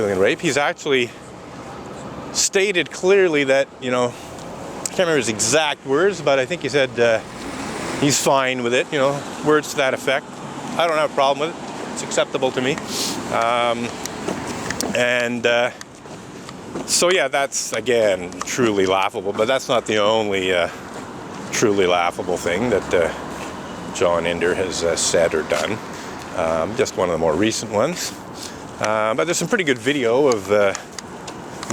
rape. He's actually stated clearly that, you know, I can't remember his exact words, but I think he said he's fine with it, you know, words to that effect. I don't have a problem with it. It's acceptable to me. So yeah, that's, again, truly laughable, but that's not the only truly laughable thing that John Inder has said or done. Just one of the more recent ones. But there's some pretty good video of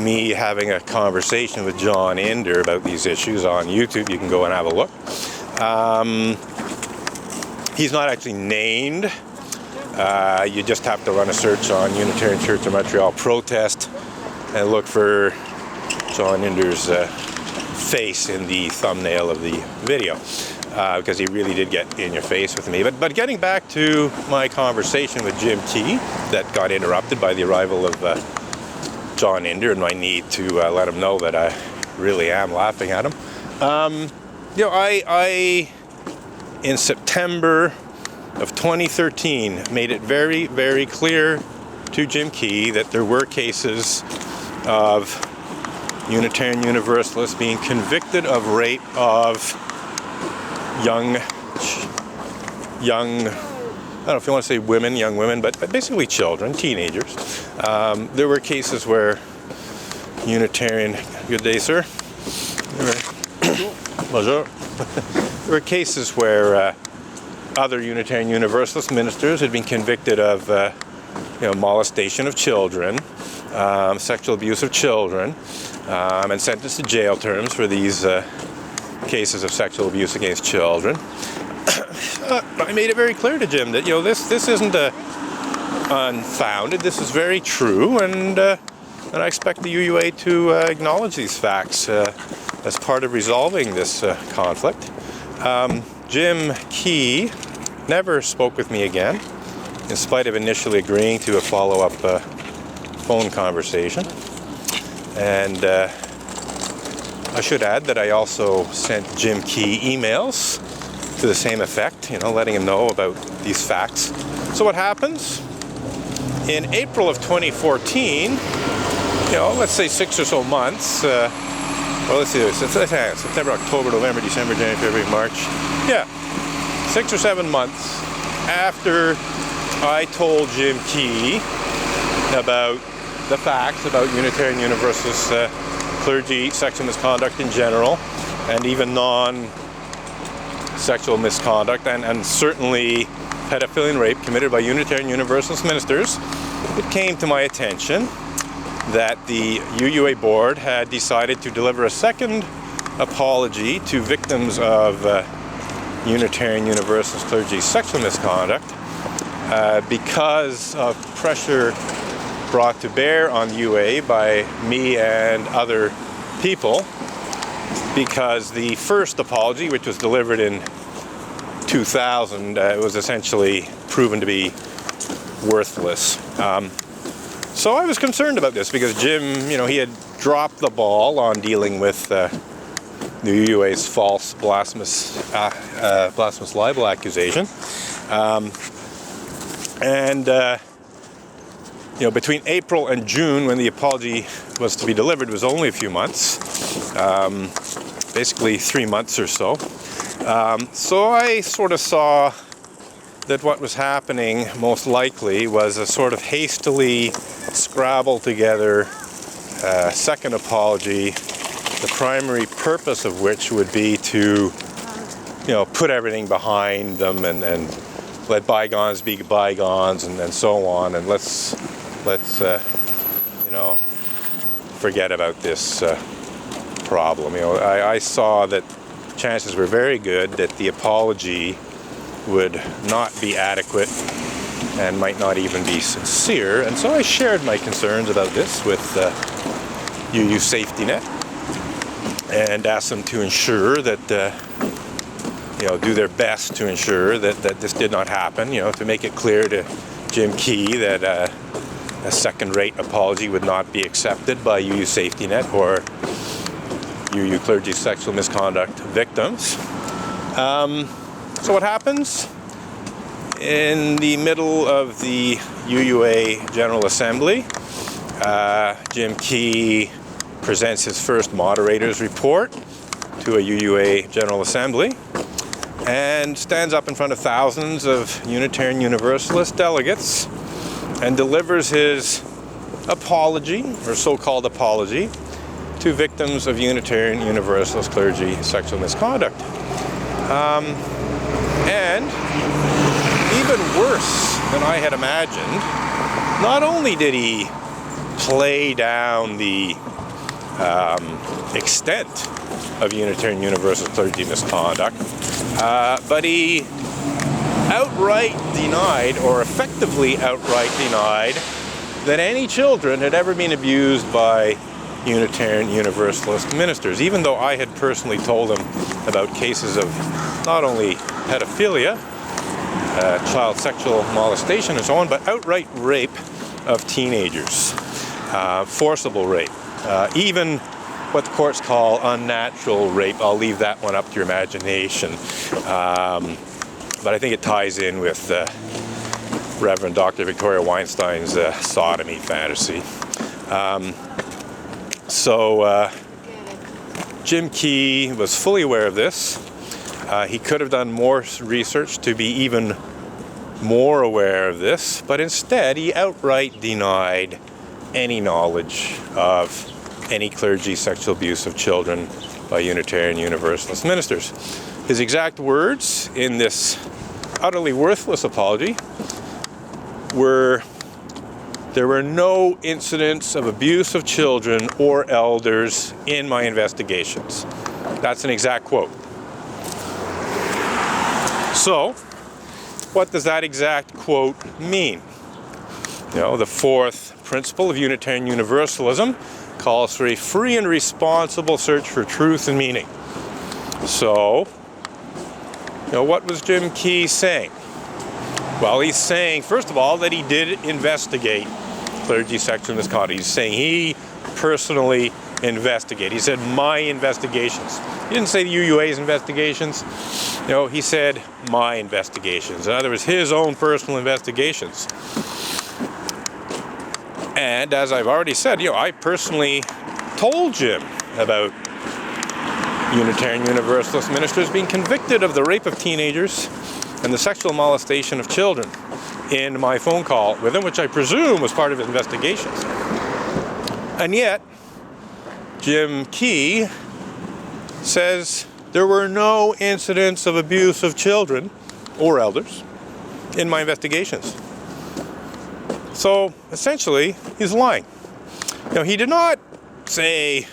me having a conversation with John Inder about these issues on YouTube. You can go and have a look. He's not actually named. You just have to run a search on Unitarian Church of Montreal protest and look for John Inder's face in the thumbnail of the video, because he really did get in your face with me. But getting back to my conversation with Jim Key that got interrupted by the arrival of John Inder and my need to let him know that I really am laughing at him. You know, I in September of 2013 made it very, very clear to Jim Key that there were cases of Unitarian Universalists being convicted of rape of young, I don't know if you want to say women, young women, but basically children, teenagers. There were cases where Unitarian, good day, sir. Bonjour. There were cases where other Unitarian Universalist ministers had been convicted of you know, molestation of children, sexual abuse of children, and sentenced to jail terms for these cases of sexual abuse against children. I made it very clear to Jim that, you know, this isn't unfounded. This is very true, and I expect the UUA to acknowledge these facts as part of resolving this conflict. Jim Key never spoke with me again, in spite of initially agreeing to a follow-up phone conversation. And I should add that I also sent Jim Key emails to the same effect, you know, letting him know about these facts. So what happens? In April of 2014, you know, let's say 6 or so months, well, let's see, September, October, November, December, January, February, March. Yeah, 6 or 7 months after I told Jim Key about the facts about Unitarian Universalist clergy sexual misconduct in general, and even non-sexual misconduct, and certainly pedophilia and rape committed by Unitarian Universalist ministers, it came to my attention that the UUA board had decided to deliver a second apology to victims of Unitarian Universalist clergy sexual misconduct because of pressure brought to bear on UA by me and other people, because the first apology, which was delivered in 2000, was essentially proven to be worthless. So I was concerned about this because Jim, you know, he had dropped the ball on dealing with the UUA's false blasphemous libel accusation. You know, between April and June, when the apology was to be delivered, was only a few months, basically 3 months or so. So I sort of saw that what was happening most likely was a sort of hastily scrabbled together second apology, the primary purpose of which would be to, you know, put everything behind them and let bygones be bygones and so on, and let's you know, forget about this problem. You know, I saw that chances were very good that the apology would not be adequate and might not even be sincere, and so I shared my concerns about this with UU Safety Net and asked them to ensure that you know, do their best to ensure that this did not happen, you know, to make it clear to Jim Key that a second-rate apology would not be accepted by UU Safety Net or UU clergy sexual misconduct victims. So what happens? In the middle of the UUA General Assembly, Jim Key presents his first moderator's report to a UUA General Assembly and stands up in front of thousands of Unitarian Universalist delegates and delivers his apology, or so-called apology, to victims of Unitarian Universalist clergy sexual misconduct. And even worse than I had imagined, not only did he play down the extent of Unitarian Universalist clergy misconduct, but he outright denied, or effectively outright denied, that any children had ever been abused by Unitarian Universalist ministers, even though I had personally told him about cases of not only pedophilia, child sexual molestation and so on, but outright rape of teenagers, forcible rape, even what the courts call unnatural rape. I'll leave that one up to your imagination. But I think it ties in with Reverend Dr. Victoria Weinstein's sodomy fantasy. So Jim Key was fully aware of this. He could have done more research to be even more aware of this, but instead he outright denied any knowledge of any clergy sexual abuse of children by Unitarian Universalist ministers. His exact words in this utterly worthless apology were, "There were no incidents of abuse of children or elders in my investigations." That's an exact quote. So, what does that exact quote mean? You know, the fourth principle of Unitarian Universalism calls for a free and responsible search for truth and meaning. So, you know, what was Jim Key saying? Well, he's saying, first of all, that he did investigate clergy sexual misconduct. He's saying he personally investigated. He said, my investigations. He didn't say the UUA's investigations. You know, he said, my investigations. In other words, his own personal investigations. And as I've already said, you know, I personally told Jim about Unitarian Universalist ministers being convicted of the rape of teenagers and the sexual molestation of children in my phone call with him, which I presume was part of his investigations. And yet, Jim Key says there were no incidents of abuse of children or elders in my investigations. So, essentially, he's lying. You know, he did not say,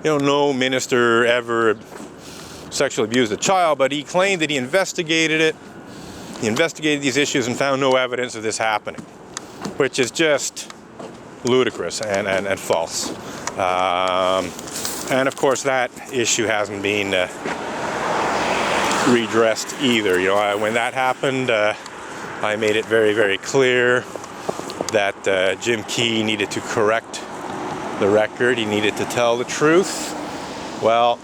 you know, no minister ever sexually abused a child, but he claimed that he investigated it. He investigated these issues and found no evidence of this happening, which is just ludicrous and false. And of course, that issue hasn't been redressed either. You know, when that happened, I made it very, very clear that Jim Key needed to correct the record. He needed to tell the truth. Well,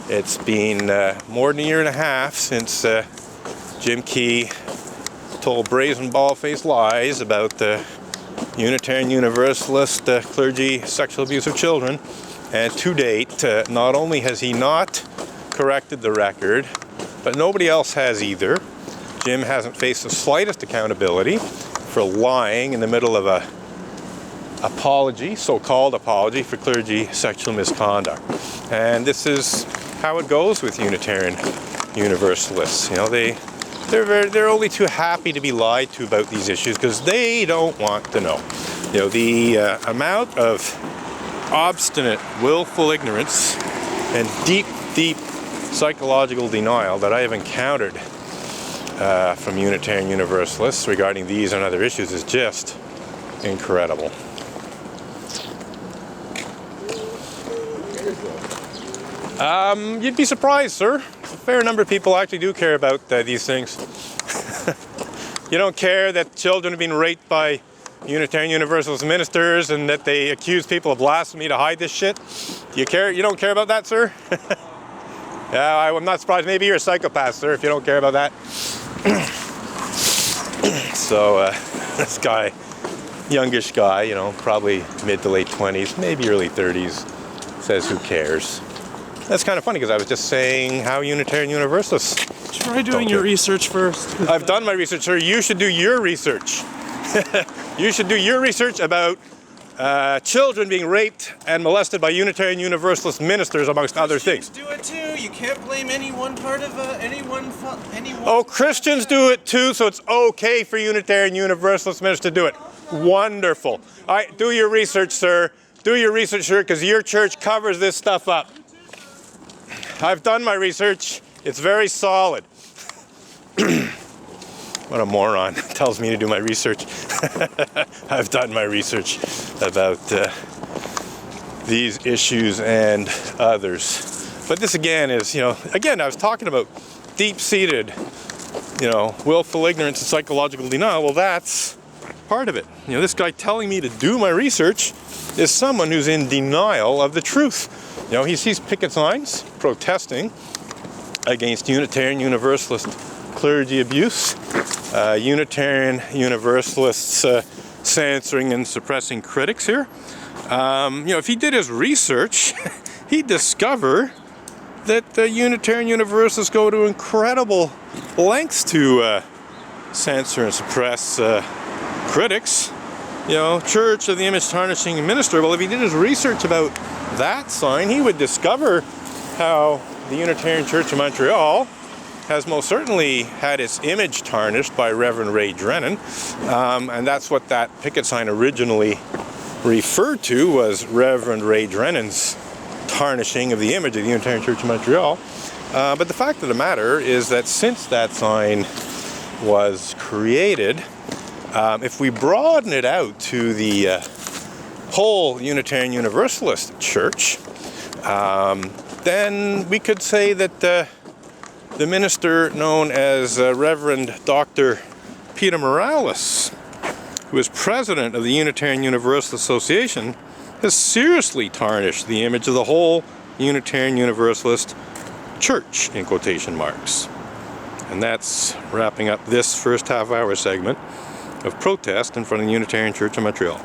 it's been more than a year and a half since Jim Key told brazen bald-faced lies about the Unitarian Universalist clergy sexual abuse of children. And to date, not only has he not corrected the record, but nobody else has either. Jim hasn't faced the slightest accountability for lying in the middle of a apology, so-called apology for clergy sexual misconduct. And this is how it goes with Unitarian Universalists. You know, they're only too happy to be lied to about these issues because they don't want to know. You know, the amount of obstinate, willful ignorance and deep, deep psychological denial that I have encountered from Unitarian Universalists regarding these and other issues is just incredible. You'd be surprised, sir. A fair number of people actually do care about these things. You don't care that children have been raped by Unitarian Universalist ministers and that they accuse people of blasphemy to hide this shit? You care? You don't care about that, sir? Yeah, I'm not surprised. Maybe you're a psychopath, sir, if you don't care about that. So, this guy youngish guy, you know, probably mid to late 20s, maybe early 30s, says who cares. That's kind of funny because I was just saying how Unitarian Universalists. Try doing your research first. I've done my research, sir. You should do your research. You should do your research about children being raped and molested by Unitarian Universalist ministers, amongst other things. Do it too. You can't blame any one part of anyone. Oh, Christians do it too, so it's okay for Unitarian Universalist ministers to do it. Wonderful. All right, do your research, sir. Do your research, sir, because your church covers this stuff up. I've done my research. It's very solid. What a moron. Tells me to do my research. I've done my research about these issues and others. But this again is, again, I was talking about deep-seated, willful ignorance and psychological denial. Well, that's part of it. This guy telling me to do my research is someone who's in denial of the truth. He sees picket signs protesting against Unitarian Universalist clergy abuse, Unitarian Universalists censoring and suppressing critics here. If he did his research, he'd discover that the Unitarian Universalists go to incredible lengths to censor and suppress critics. Church of the Image Tarnishing Minister. Well, if he did his research about that sign, he would discover how the Unitarian Church of Montreal has most certainly had its image tarnished by Reverend Ray Drennan, and that's what that picket sign originally referred to, was Reverend Ray Drennan's tarnishing of the image of the Unitarian Church of Montreal. But the fact of the matter is that since that sign was created, if we broaden it out to the whole Unitarian Universalist Church, then we could say that the minister known as Reverend Dr. Peter Morales, who is president of the Unitarian Universalist Association, has seriously tarnished the image of the whole Unitarian Universalist Church, in quotation marks. And that's wrapping up this first half-hour segment of protest in front of the Unitarian Church of Montreal.